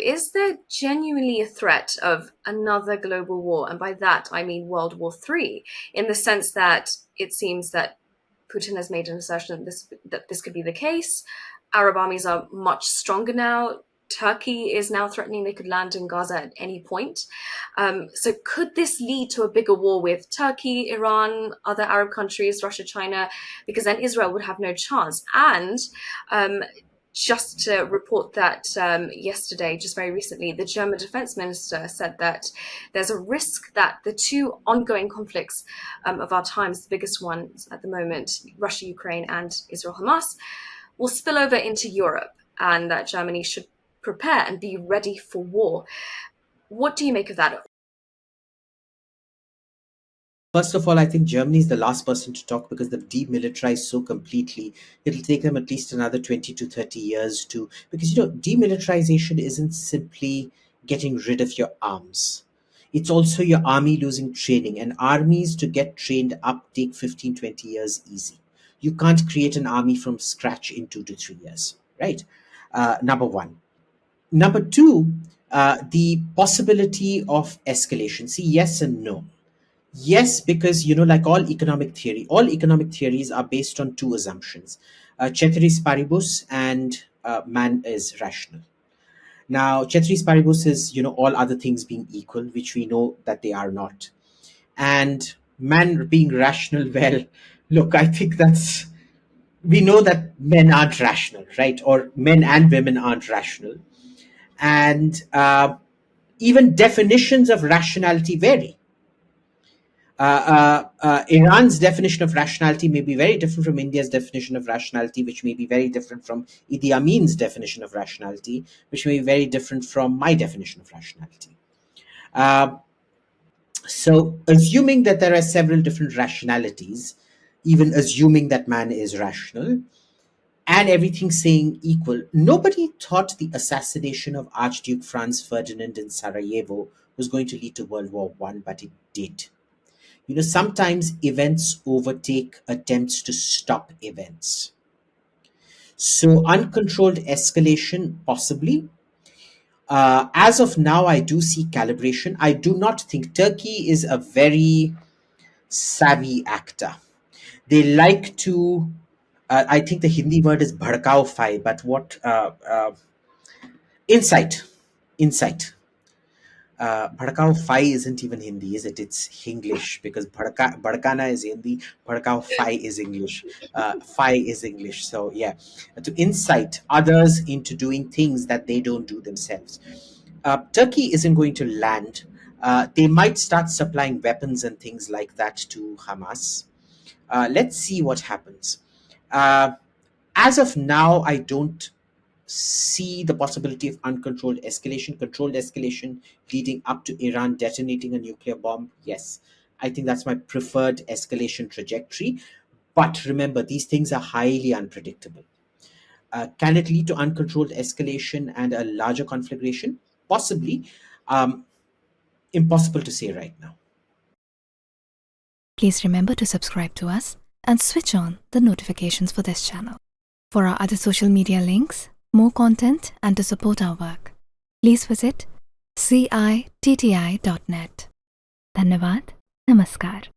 is there genuinely a threat of another global war? And by that, I mean World War III, in the sense that it seems that Putin has made an assertion that this could be the case. Arab armies are much stronger now. Turkey is now threatening they could land in Gaza at any point. So could this lead to a bigger war with Turkey, Iran, other Arab countries, Russia, China? Because then Israel would have no chance. And just to report that yesterday, just very recently, the German defense minister said that there's a risk that the two ongoing conflicts of our times, the biggest ones at the moment, Russia, Ukraine, and Israel-Hamas, will spill over into Europe, and that Germany should prepare and be ready for war. What do you make of that? First of all, I think Germany is the last person to talk because they've demilitarized so completely. It'll take them at least another 20 to 30 years to, because, demilitarization isn't simply getting rid of your arms. It's also your army losing training, and armies to get trained up take 15, 20 years easy. You can't create an army from scratch in 2 to 3 years, right? Number one. Number two, the possibility of escalation. See, yes and no. Yes, because like all economic theories are based on two assumptions: ceteris paribus and man is rational. Now, ceteris paribus is all other things being equal, which we know that they are not, and man being rational. Well, look, I think we know that men aren't rational, right? Or men and women aren't rational, and even definitions of rationality vary. Iran's definition of rationality may be very different from India's definition of rationality, which may be very different from Idi Amin's definition of rationality, which may be very different from my definition of rationality. So, assuming that there are several different rationalities, even assuming that man is rational, and everything saying equal, nobody thought the assassination of Archduke Franz Ferdinand in Sarajevo was going to lead to World War I, but it did. Sometimes events overtake attempts to stop events. So uncontrolled escalation, possibly. As of now, I do see calibration. I do not think Turkey is a very savvy actor. They like to, I think the Hindi word is bhadkao fai, but what, insight. Bhadkao Fai isn't even Hindi, is it? It's Hinglish, because Bhadkana is Hindi, Bhadkao Fai is English. Fai is English. So, yeah, to incite others into doing things that they don't do themselves. Turkey isn't going to land. They might start supplying weapons and things like that to Hamas. Let's see what happens. As of now, I don't see the possibility of uncontrolled escalation. Controlled escalation leading up to Iran detonating a nuclear bomb, yes, I think that's my preferred escalation trajectory. But remember, these things are highly unpredictable. Can it lead to uncontrolled escalation and a larger conflagration? Possibly. Impossible to say right now. Please remember to subscribe to us and switch on the notifications for this channel. For our other social media links, more content, and to support our work, please visit citti.net. Dhanyavad. Namaskar.